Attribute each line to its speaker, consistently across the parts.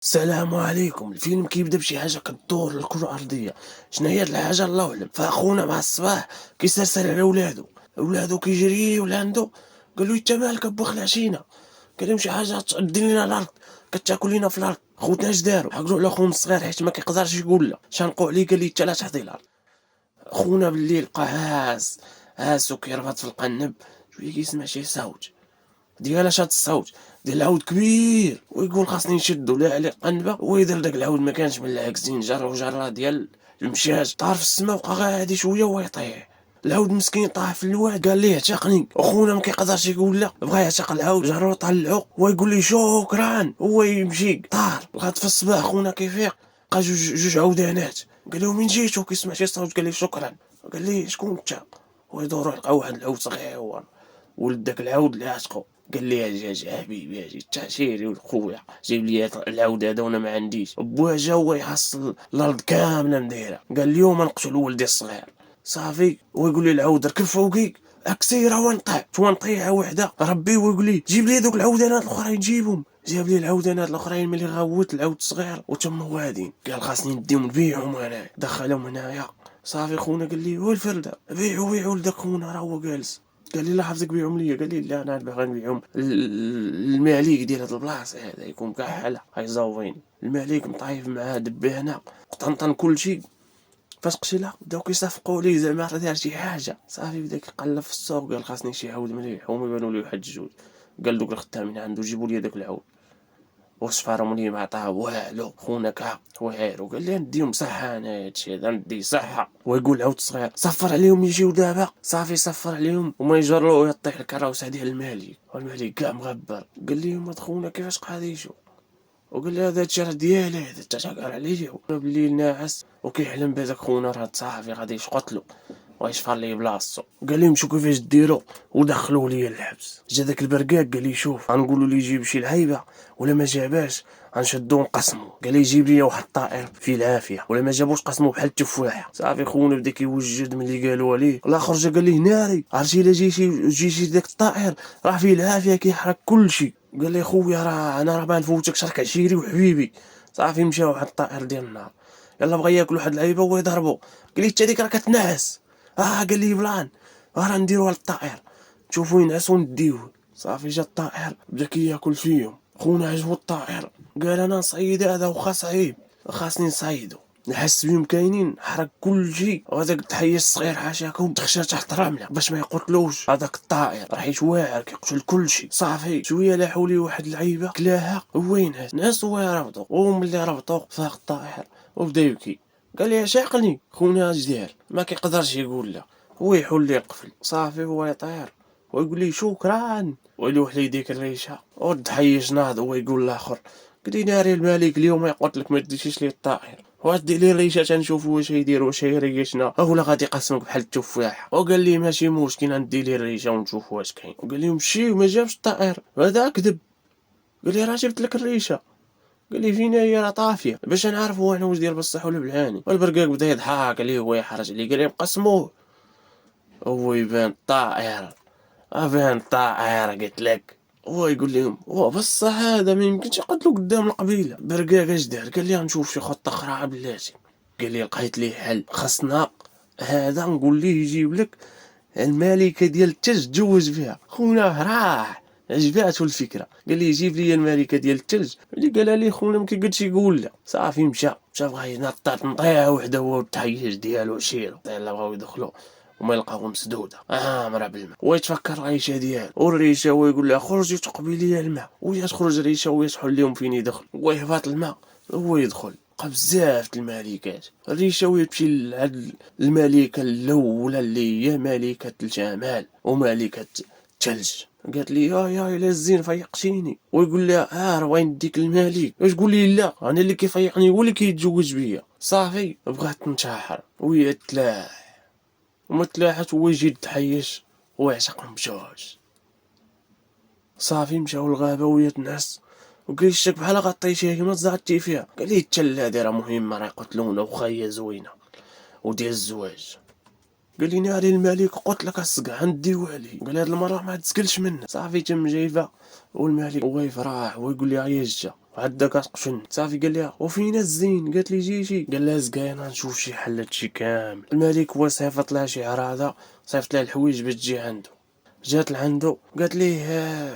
Speaker 1: السلام عليكم. الفيلم كيبدا بشي حاجة كدور الكرة الأرضية. شناهي هاد الحاجة الله أعلم. فأخونا مع الصباح كيسرسل على ولادو كيجريو لعندو، قالو انت مالك ابا خلعتينا، قال لهم شي حاجة تأدي لينا الأرض كتاكل لينا في الأرض. خوتنا اش دارو؟ حقرو على خوهم الصغير حيت ما كيقدرش يقول لا، شنقو عليه قال لي انت لا تحضي الأرض. خونا بالليل بقى هاس وكيربط في القنب، شويه كيسمع شي صوت ديال الصوت ديال العود كبير، ويقول خاصني نشدو لا عليه قنبه ويدير داك العود ما كانش من العكسين، جرة ديال المشاش طار في السما وبقى غادي شويه ويطيح. العود مسكين طاح في الواد، قال ليه اعتقني. اخونا ما كيقدرش يقول لا، بغى يعتق العود، جرو طلعو ويقول لي شكرا، هو يمشي طار. لغايه في الصباح خونا كيفيق لقى جوج عودانات، قال لهم من جيتو؟ كيسمع شي صوت قال لي شكرا، قال لي شكون انت؟ ويدوروا لقى واحد العود صغير ولد داك العود اللي عشقو، قال لي اجي حبيبي اجي التعشيري خويا جيب لي العود هذا وانا ما عنديش. بواه جا هو يحصل الارض كامله مدايره، قال اليوم نقتل ولدي الصغير صافي. ويقول لي العود ركب فوقي اكسيره ونطيحه وحده ربي، ويقول لي جيب لي دوك العودانات الاخرين جيبهم. جاب لي العودانات الاخرين ملي غوت العود الصغير وتم وادين، قال خاصني نديهم نبيعهم هنايا، دخلهم هنايا صافي. خونا قال لي هو الفرده بيعوا ولدك خونا راه هو جالس. قال لي لا حافظك بيعهم ليا، قال لي لا انا باغي نبيعهم المالك ديال هاد البلاصه هذا يكون كحله هيزويني. المالك مطايف معاه دبانه قطنطن كلشي. فاش قتيله بداو كيصفقوا ليه زعما دار شي حاجه صافي. بدا كيقلب في السوق، قال خاصني شي عود مليح هما يبانوا لي واحد الجوج. قال دوك الخدامين عنده جيبوا لي داك العود، وصفارهم لي ما عطاه والو. خونا كا والو، قال لي نديهم صحه انا هادشي هذا ندي صحه. ويقول العود صغير صفر عليهم يجيو دابا صافي. صفر عليهم وما يجروه يطيح الكراوس ديال المالك، والمالك كاع مغبر. قال لهم خونا كيفاش قاديشو؟ وقال لي هذا الشيء راه ديالي، هذا تشكر عليه. بالليل ناعس وكيحلم بهذاك خونا راه صافي غادي يشقتلو ويشفر ليه بلاصتو. قال لهم شو كيفاش ديروا ودخلوه ليا الحبس. جا داك البرقاق قال لي شوف غنقولوا لي يجيب شي لعيبه، ولا ما جاباش غنشدو نقسمو. قال لي يجيب لي واحد الطائر فيه العافيه، ولا ما جابوش قسمو بحال التفاحه. صافي خونا بدا كيوجد ملي قالوا عليه. الاخر جا قال لي ناري عرفتي الا جيتي داك الطائر راه فيه العافيه كيحرك كلشي. قال لي خويا راه انا ما نفوتكش راك عشيري وحبيبي. صافي مشى واحد الطائر ديال النار، يلا بغى ياكل واحد اللعيبه وهو يضربو. قال لي حتى ديك راه كتنعس. قال لي بلان راه نديروها للطائر تشوفو ينعس ونديوه. صافي جا الطائر بدا كياكل فيهم. خونا عجبو الطائر، قال انا نصيد هذا وخا صعيب خاصني نصيدو، نحس بهم كاينين حرك كلشي. وهذاك التحيش الصغير حاشاكم تخشى تحت الرمله باش ما يقتلوش هذاك الطائر، راه حيت واعر كيقتل كلشي. صافي شويه لاحوا لي واحد اللعيبه كلاها هو ينعس هو يربطو. وملي ربطو فاق الطائر وبدا يبكي. قال لي عشقني خونا اش داير؟ ما كيقدرش يقول لا، هو يحول لي يقفل. صافي هو يطير ويقول لي شكرا ويلوح لي ديك الريشه. والضحيش ناض هو يقول الاخر قال لي ناري الملك اليوم يقول لك ما تديش لي الطائر، واش دير لي الريشه تنشوفوا واش يدير واش يريشنا اولا غادي يقسمك بحال التفاحه. وقال لي ماشي مشكل ندي لي الريشه ونشوف واش كاين. وقال لي مشي وما جابش الطائر، هذا كذب. قال لي راه جبت لك الريشه. قال لي فينا هي راه طافيه باش نعرفوا انا واش داير بالصح ولا بالعاني. والبرقاق بدا يضحك عليه هو يحرج عليه، قال لي مقسموه هو يبان طائر ابان طائر قلت لك. هو يقول لهم هو بصح هذا ما يمكنش يقتلو قدام القبيله. برقاق اش دار؟ قال لي غنشوف شي خطه اخرى بلاتي. قال لي لقيت ليه حل، خاصنا هذا نقول ليه يجيب لك الملكه ديال الثلج تزوج بها. خونا راح عجباتو الفكره، قال لي جيب لي الملكه ديال الثلج. اللي قالها لي خونا ما كيقدش يقول لا. صافي مشى بغى ينطط نطيح وحده هو والتحيش ديالو شيرو. يلا بغاو يدخلوا وما يلقاو مسدوده عامره بالماء. ويتفكر الريشه ديالو والريشه ويقول لها خرجي تقبي لي الماء، وهي تخرج الريشه وهي تحل لهم فين يدخل ويهبط الماء وهو يدخل. بقى بزاف الملكات الريشه وهي تمشي لهاد الملكه الاولى اللي هي ملكه الجمال وملكه الثلج. قالت لي يا الا الزين فيقتيني. ويقول لها راه وين ديك الملك؟ واش تقول لي لا انا اللي كيفيقني هو اللي كيتزوج بيا. صافي بغات تنتحر وهي تلاح وما تلاحت هو يجي تحيش ويعشقهم بجوج. صافي مشاو للغابه وهي تنعس وقال شك بحال غطيتيها كيما تزعطتي فيها. قال لي التلا دايره مهمه راه يقتلونا وخايه زوينه وديال الزواج. قال لي ناري الملك قلت لك الصقع نديو عليه. قال هاد المره ما تسكلش منه. صافي تم جايبه والملك هو يفرح ويقول لي هيا جا عدا كتقشن. صافي قال لها وفينا الزين؟ قالت لي جيتي. قال لها زكاينا نشوف شي حل هادشي كامل. الملك هو صيفط لها شي عراضه، صيفط لها الحوايج باش تجي عنده. جات لعندو قالت ليه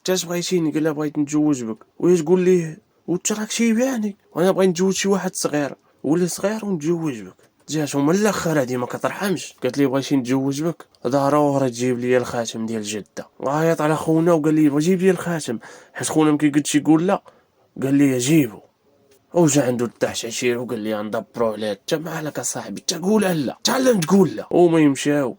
Speaker 1: انت بغيتيني؟ قال لها بغيت نتزوج بك. وهي تقول ليه وانت راك شيباني وانا بغيت نتزوج شي واحد صغير، ولي صغير ونتزوج بك. جاتهم من الاخر هادي ما كترحمش. قالت لي بغيتي نتزوج بك ضروري تجيب لي الخاتم ديال جده. عيط على خونا وقال لي بغي جيب لي الخاتم، حيت خونا ما كيقدش يقول لا. قال لي جيبو. وجا عنده الدحش عشير وقال لي ندبرو عليه. انت مالك اصاحبي؟ انت قولها لا، تعلم تقول لا. وما يمشاو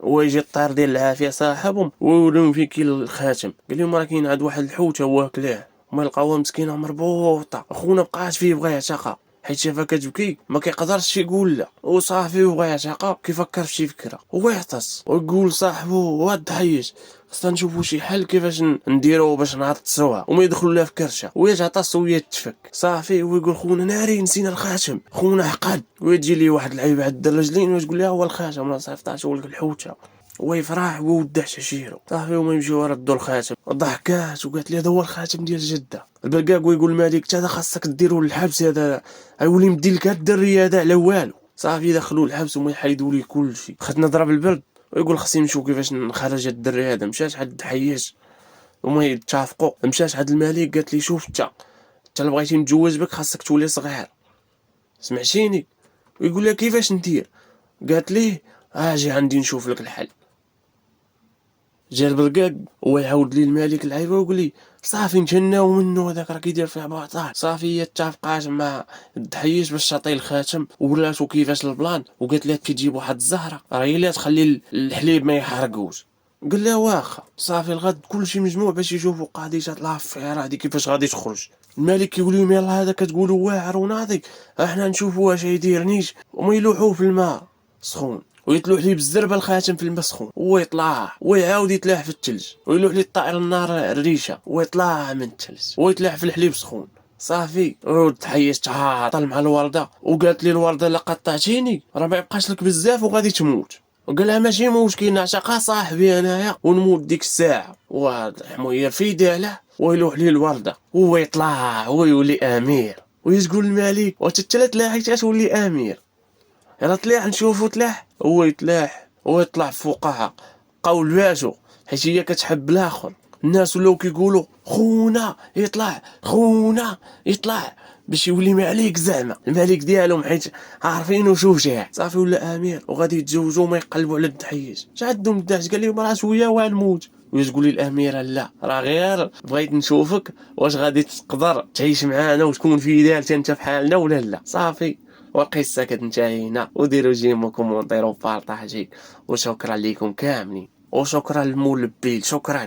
Speaker 1: ويجي الطير ديال العافيه صاحبهم ويقولوا فين كاين الخاتم. قال لهم راه كاين عند واحد الحوت هو كلاه، وما لقاوها مسكينه مربوطه. اخونا بقات فيه بغى يعتقها حيت شافها كتبكي ما كيقدرش يقول لا، وصافي وبغى يعتقها. كيفكر في شي فكره ويعطس ويقول صاحبو واد حيش خصنا نشوفوا شي حل كيفاش نديرو باش نعطسوها وما يدخلوا لها في كرشه. ويا تعطس ويا تفك. صافي ويقول خونا ناري نسينا الخاتم. خونا حقد. ويجي لي واحد العيبه عند الرجلين وتقول لها هو الخاتم ما صيفطاتش ولك الحوته. ويفرح وودع شاشيرو. صافي وما يمشيو ردوا الخاتم. ضحكات وقالت لي هذا هو الخاتم ديال جده. البرقاق ويقول الملك هذا خاصك ديروا للحبس، هذا غيولي مدي لك هاد الدري هذا على والو. صافي دخلوا الحبس وما يحيدوا ليه كلشي. خدنا ضرب البرد ويقول خصني نشوف كيفاش نخرج هاد الدري هذا. مشات عند الحياج وما يتفقوا. مشات عند الملك قالت لي شوف انت اللي بغيتي نتزوج بك خاصك تولي صغير، سمعتيني؟ ويقول لها كيفاش ندير؟ قالت ليه اجي عندي نشوف لك الحل. جا البرقاق ويعاود لي الملك العيبه ويقول لي صافي نتهناو منه هذاك راه كيدير فيها بعطار. صافي هي اتفقات مع الدحيش باش تعطيه الخاتم وولاتو كيفاش البلان. وقالت لها تجيب واحد الزهره راه هي اللي تخلي الحليب ما يحرقوش. قال لها واخا. صافي الغد كلشي مجموع باش يشوفوا قضيه لافير هذه كيفاش غادي تخرج. الملك كيقول لهم يلاه هذا كتقولوا واعر وناضي، احنا نشوفوا واش يدير نيش. وما يلوحوه في الماء سخون ويتلوح ليه بالزربه الخاتم في الماء سخون ويطلع ويعاود يتلاح في الثلج ويلوح ليه الطائر النار الريشه ويطلع من الثلج ويتلاح في الحليب سخون. صافي تحيش تعاطل مع الورده وقالت لي الورده لا قطعتيني راه ما يبقاش لك بزاف وغادي تموت. وقال لها ماشي مشكل نعشقها صاحبي انايا ونموت ديك الساعه. واضح موير في داله ويلوح ليه الورده ويطلع ويولي امير. ويقول الملك وتتلات لاحيت تولي امير. يلا تلاح نشوفو. تلاح هو يتلاح ويطلع فوقها قول باتو حيت هي كتحب الاخر. الناس ولاو كيقولوا خونا يطلع خونا يطلع باش يولي مالك زعما الملك ديالهم حيت عارفينو شوشيع. صافي ولا امير وغادي يتزوجوا وما يقلبوا على الدحيش. عندهم الدحش قال لهم راه شويه ونموت. وتقول لي الاميره لا راه غير بغيت نشوفك واش غادي تقدر تعيش معانا وتكون في دالتي انت بحالنا ولا لا. صافي والقصه كتنتهي هنا. وديروا جيمو كومونتير وبارطاجي وشكرا لكم كاملين وشكرا للمولبيل. شكرا.